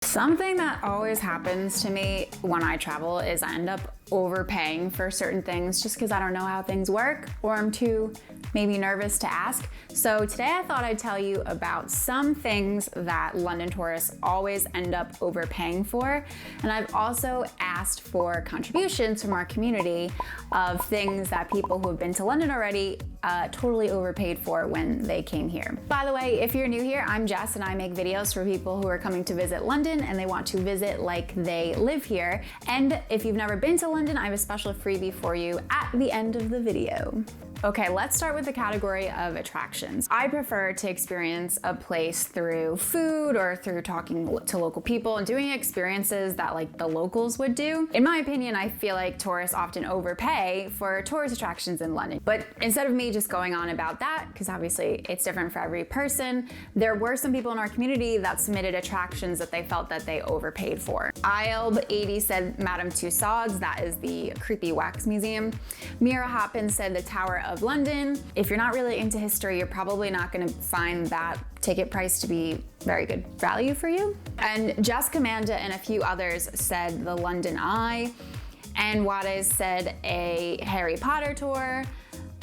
Something that always happens to me when I travel is I end up overpaying for certain things just because I don't know how things work or I'm too maybe nervous to ask. So today I thought I'd tell you about some things that London tourists always end up overpaying for. And I've also asked for contributions from our community of things that people who have been to London already totally overpaid for when they came here. By the way, if you're new here, I'm Jess and I make videos for people who are coming to visit London and they want to visit like they live here. And if you've never been to London, I have a special freebie for you at the end of the video. Okay, let's start with the category of attractions. I prefer to experience a place through food or through talking to local people and doing experiences that like the locals would do. In my opinion, I feel like tourists often overpay for tourist attractions in London. But instead of me just going on about that, because obviously it's different for every person, there were some people in our community that submitted attractions that they felt that they overpaid for. ILB80 said Madame Tussauds, that is the creepy wax museum. Mira Hoppin said the Tower of London. If you're not really into history, you're probably not going to find that ticket price to be very good value for you. And Jess Commanda and a few others said the London Eye. And Wades said a Harry Potter tour.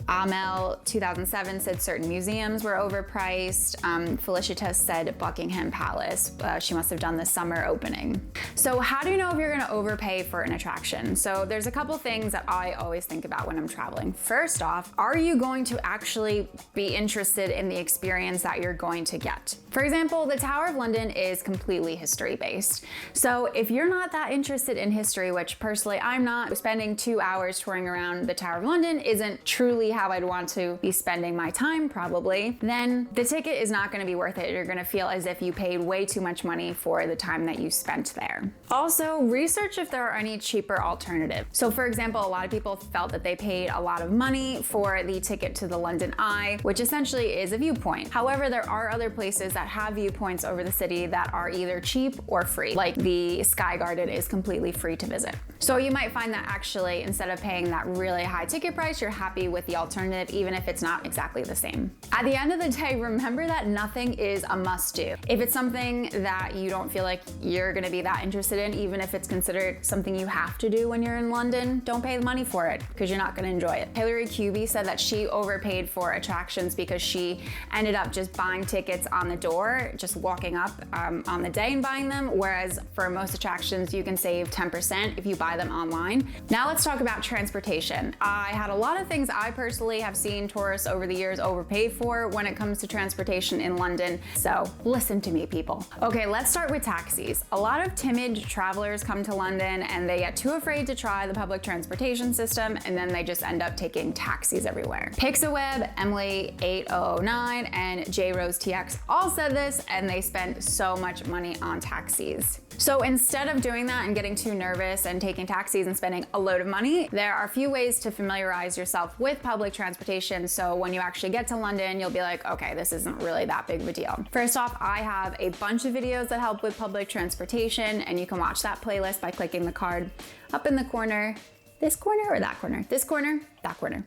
Amel 2007 said certain museums were overpriced. Felicitas said Buckingham Palace. She must have done the summer opening. So how do you know if you're gonna overpay for an attraction? So there's a couple things that I always think about when I'm traveling. First off, are you going to actually be interested in the experience that you're going to get? For example, the Tower of London is completely history based. So if you're not that interested in history, which personally I'm not, spending 2 hours touring around the Tower of London isn't truly how I'd want to be spending my time probably, then the ticket is not going to be worth it. You're going to feel as if you paid way too much money for the time that you spent there. Also, research if there are any cheaper alternatives. So for example, a lot of people felt that they paid a lot of money for the ticket to the London Eye, which essentially is a viewpoint. However, there are other places that have viewpoints over the city that are either cheap or free, like the Sky Garden is completely free to visit. So you might find that actually instead of paying that really high ticket price, you're happy with the alternative, even if it's not exactly the same. At the end of the day, remember that nothing is a must-do. If it's something that you don't feel like you're gonna be that interested in, even if it's considered something you have to do when you're in London, don't pay the money for it because you're not gonna enjoy it. Hillary Cuby said that she overpaid for attractions because she ended up just buying tickets on the door, just walking up on the day and buying them, whereas for most attractions you can save 10% if you buy them online. Now let's talk about transportation. I had a lot of things I personally have seen tourists over the years overpay for when it comes to transportation in London. So listen to me, people. Okay, let's start with taxis. A lot of timid travelers come to London and they get too afraid to try the public transportation system and then they just end up taking taxis everywhere. Pixaweb, Emily 8009, and J Rose TX all said this and they spent so much money on taxis. So instead of doing that and getting too nervous and taking taxis and spending a load of money, there are a few ways to familiarize yourself with public transportation. So when you actually get to London, you'll be like, okay, this isn't really that big of a deal. First off, I have a bunch of videos that help with public transportation and you can watch that playlist by clicking the card up in the corner. This corner or that corner? This corner, that corner.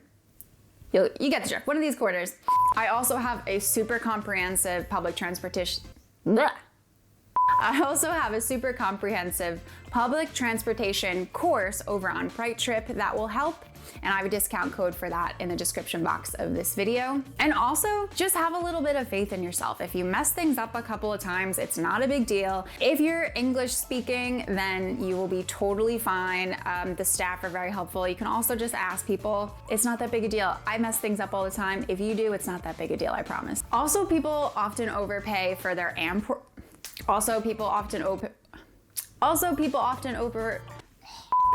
You get the drift, one of these corners. I also have a super comprehensive public transportation, I also have a super comprehensive public transportation course over on Bright Trip that will help, and I have a discount code for that in the description box of this video. And also, just have a little bit of faith in yourself. If you mess things up a couple of times, it's not a big deal. If you're English speaking, then you will be totally fine. The staff are very helpful. You can also just ask people. It's not that big a deal. I mess things up all the time. If you do, it's not that big a deal, I promise. Also, people often overpay for their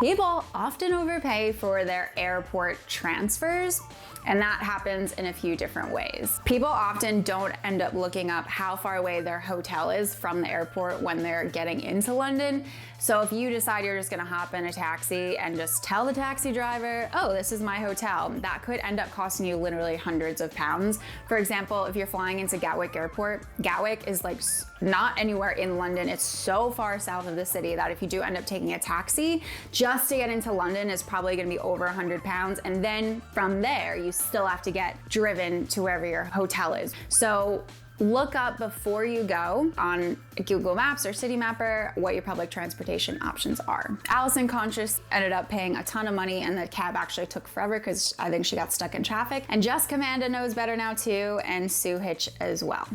people often overpay for their airport transfers, and that happens in a few different ways. People often don't end up looking up how far away their hotel is from the airport when they're getting into London. So if you decide you're just gonna hop in a taxi and just tell the taxi driver, oh, this is my hotel, that could end up costing you literally hundreds of pounds. For example, if you're flying into Gatwick Airport, Gatwick is like not anywhere in London. It's so far south of the city that if you do end up taking a taxi, just to get into London is probably gonna be over 100 pounds. And then from there, you still have to get driven to wherever your hotel is. So look up before you go on Google Maps or City Mapper what your public transportation options are. Allison Conscious ended up paying a ton of money and the cab actually took forever because I think she got stuck in traffic. And Jess Commanda knows better now too, and Sue Hitch as well.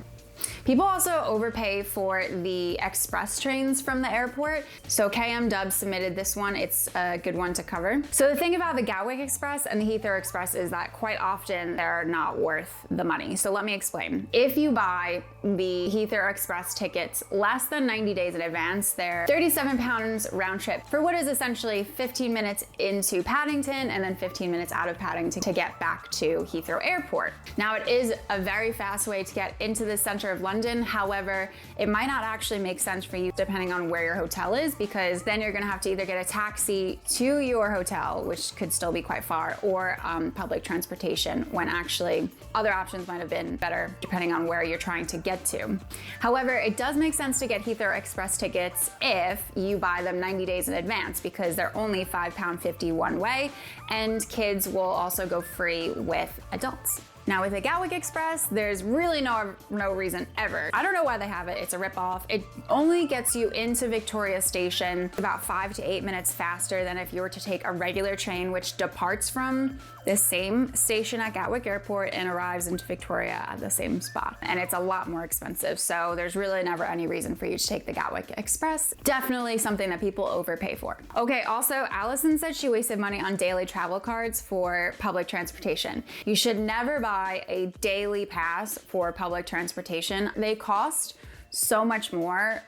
People also overpay for the express trains from the airport. So KM Dubs submitted this one. It's a good one to cover. So the thing about the Gatwick Express and the Heathrow Express is that quite often they're not worth the money. So let me explain. If you buy the Heathrow Express tickets less than 90 days in advance, they're £37 round trip for what is essentially 15 minutes into Paddington and then 15 minutes out of Paddington to get back to Heathrow Airport. Now it is a very fast way to get into the center of London. However, it might not actually make sense for you depending on where your hotel is, because then you're gonna have to either get a taxi to your hotel, which could still be quite far, or public transportation, when actually other options might have been better depending on where you're trying to get to. However, it does make sense to get Heathrow Express tickets if you buy them 90 days in advance, because they're only £5.50 one way, and kids will also go free with adults. Now with the Gatwick Express, there's really no reason ever. I don't know why they have it, it's a ripoff. It only gets you into Victoria Station about 5 to 8 minutes faster than if you were to take a regular train, which departs from the same station at Gatwick Airport and arrives into Victoria at the same spot. And it's a lot more expensive, so there's really never any reason for you to take the Gatwick Express. Definitely something that people overpay for. Okay, also, Allison said she wasted money on daily travel cards for public transportation. You should never buy a daily pass for public transportation. They cost so much more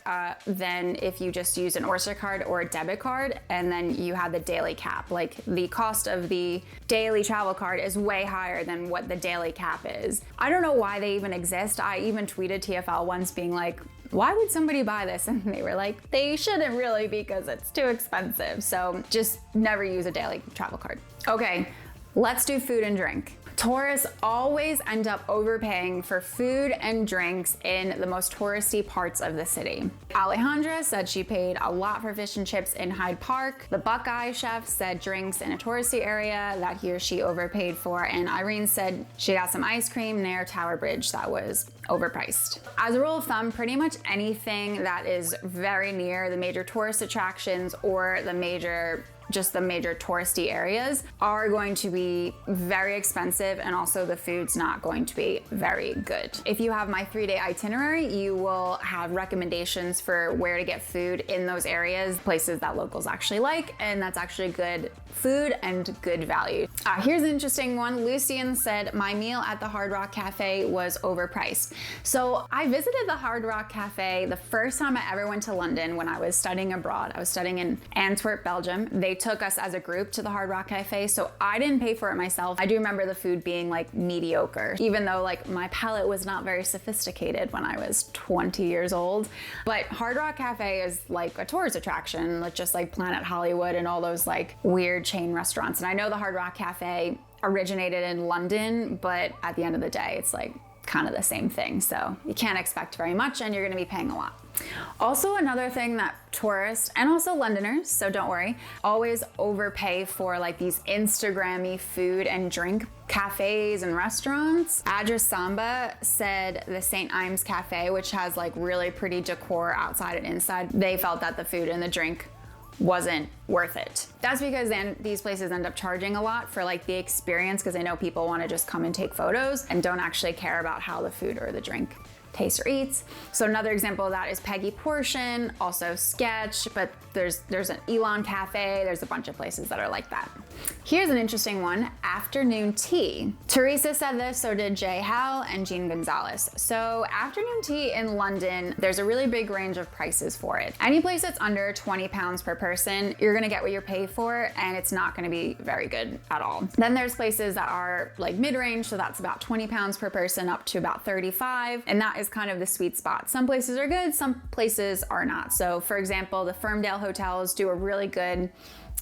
than if you just use an Oyster card or a debit card and then you have the daily cap. Like, the cost of the daily travel card is way higher than what the daily cap is. I don't know why they even exist. I even tweeted TFL once being like, why would somebody buy this? And they were like, they shouldn't really because it's too expensive. So just never use a daily travel card. Okay, let's do food and drink. Tourists always end up overpaying for food and drinks in the most touristy parts of the city. Alejandra said she paid a lot for fish and chips in Hyde Park. The Buckeye chef said drinks in a touristy area that he or she overpaid for. And Irene said she got some ice cream near Tower Bridge that was overpriced. As a rule of thumb, pretty much anything that is very near the major tourist attractions or the major touristy areas are going to be very expensive, and also the food's not going to be very good. If you have my 3-day itinerary, you will have recommendations for where to get food in those areas, places that locals actually like, and that's actually good food and good value. Here's an interesting one. Lucian said, my meal at the Hard Rock Cafe was overpriced. So I visited the Hard Rock Cafe the first time I ever went to London when I was studying abroad. I was studying in Antwerp, Belgium. They took us as a group to the Hard Rock Cafe, so I didn't pay for it myself. I do remember the food being like mediocre, even though like my palate was not very sophisticated when I was 20 years old. But Hard Rock Cafe is like a tourist attraction, like just like Planet Hollywood and all those like weird chain restaurants. And I know the Hard Rock Cafe originated in London, but at the end of the day, it's like kind of the same thing. So you can't expect very much and you're gonna be paying a lot. Also, another thing that tourists and also Londoners, so don't worry, always overpay for like these Instagrammy food and drink cafes and restaurants. Address Samba said the St. Ives Cafe, which has like really pretty decor outside and inside, they felt that the food and the drink wasn't worth it. That's because then these places end up charging a lot for like the experience, because they know people want to just come and take photos and don't actually care about how the food or the drink tastes or eats. So another example of that is Peggy Portion, also Sketch, but there's an Elon Cafe, there's a bunch of places that are like that. Here's an interesting one, afternoon tea. Teresa said this, so did Jay Howell and Jean Gonzalez. So afternoon tea in London, there's a really big range of prices for it. Any place that's under £20 per person, you're gonna get what you're paid for, and it's not gonna be very good at all. Then there's places that are like mid-range, so that's about £20 per person up to about 35, and that is kind of the sweet spot. Some places are good, some places are not. So for example, the Ferndale hotels do a really good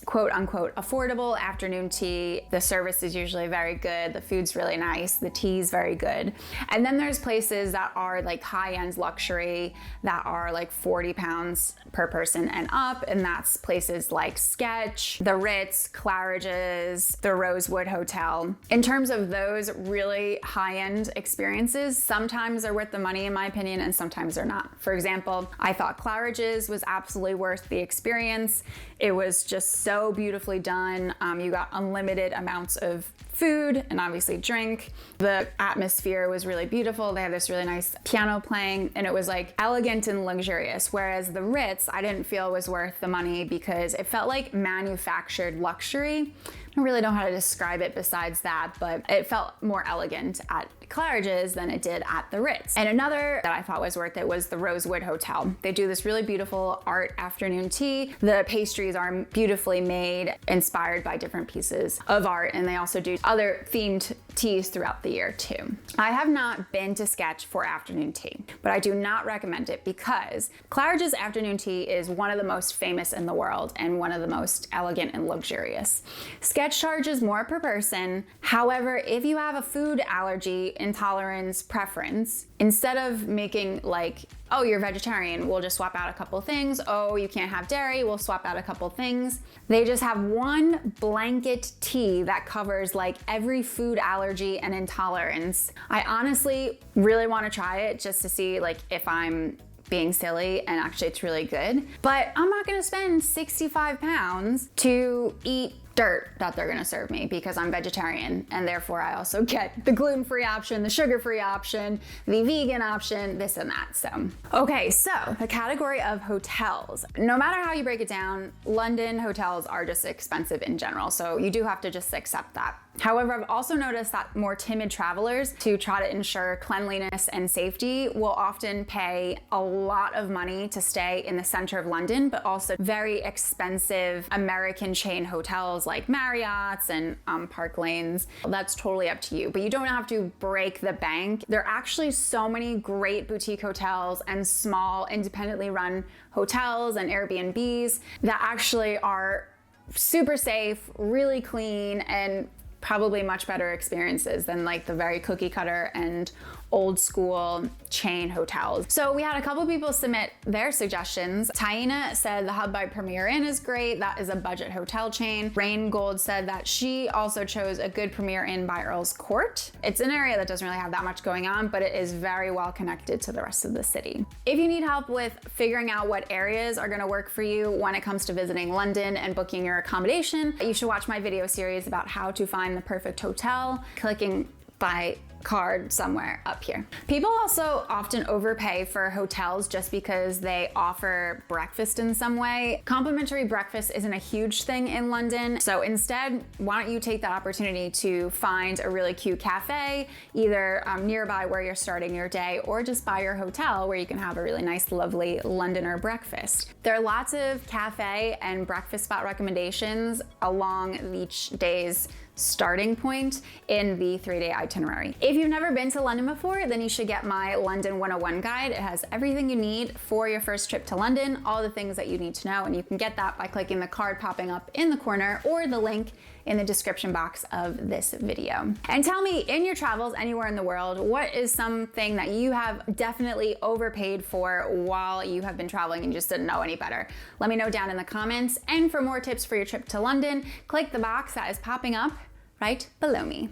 quote unquote affordable afternoon tea. The service is usually very good. The food's really nice. The tea's very good. And then there's places that are like high-end luxury that are like 40 pounds per person and up. And that's places like Sketch, the Ritz, Claridge's, the Rosewood Hotel. In terms of those really high-end experiences, sometimes they're worth the money in my opinion, and sometimes they're not. For example, I thought Claridge's was absolutely worth the experience. It was just so beautifully done. You got unlimited amounts of food and obviously drink. The atmosphere was really beautiful. They had this really nice piano playing and it was like elegant and luxurious. Whereas the Ritz, I didn't feel was worth the money because it felt like manufactured luxury. I really don't know how to describe it besides that, but it felt more elegant at Claridge's than it did at the Ritz. And another that I thought was worth it was the Rosewood Hotel. They do this really beautiful art afternoon tea. The pastries are beautifully made, inspired by different pieces of art, and they also do other themed teas throughout the year too. I have not been to Sketch for afternoon tea, but I do not recommend it because Claridge's afternoon tea is one of the most famous in the world and one of the most elegant and luxurious. Sketch charges more per person. However, if you have a food allergy, intolerance, preference, instead of making like, oh, you're vegetarian, we'll just swap out a couple things. Oh, you can't have dairy, we'll swap out a couple things. They just have one blanket tea that covers like every food allergy and intolerance. I honestly really want to try it just to see like if I'm being silly, and actually it's really good. But I'm not gonna spend 65 pounds to eat dirt that they're gonna serve me because I'm vegetarian, and therefore I also get the gluten-free option, the sugar-free option, the vegan option, this and that. Okay, so the category of hotels. No matter how you break it down, London hotels are just expensive in general, so you do have to just accept that. However, I've also noticed that more timid travelers, to try to ensure cleanliness and safety, will often pay a lot of money to stay in the center of London, but also very expensive American chain hotels like Marriott's and Park Lanes. That's totally up to you, but you don't have to break the bank. There are actually so many great boutique hotels and small independently run hotels and Airbnbs that actually are super safe, really clean, and probably much better experiences than like the very cookie cutter and old school chain hotels. So we had a couple people submit their suggestions. Taina said the Hub by Premier Inn is great. That is a budget hotel chain. Rain Gold said that she also chose a good Premier Inn by Earl's Court. It's an area that doesn't really have that much going on, but it is very well connected to the rest of the city. If you need help with figuring out what areas are gonna work for you when it comes to visiting London and booking your accommodation, you should watch my video series about how to find the perfect hotel, clicking by card somewhere up here. People also often overpay for hotels just because they offer breakfast in some way. Complimentary breakfast isn't a huge thing in London, so instead, why don't you take that opportunity to find a really cute cafe, either nearby where you're starting your day, or just by your hotel where you can have a really nice, lovely Londoner breakfast. There are lots of cafe and breakfast spot recommendations along each day's starting point in the 3-day itinerary. If you've never been to London before, then you should get my London 101 guide. It has everything you need for your first trip to London, all the things that you need to know, and you can get that by clicking the card popping up in the corner or the link in the description box of this video. And tell me, in your travels anywhere in the world, what is something that you have definitely overpaid for while you have been traveling and just didn't know any better? Let me know down in the comments. And for more tips for your trip to London, click the box that is popping up right below me.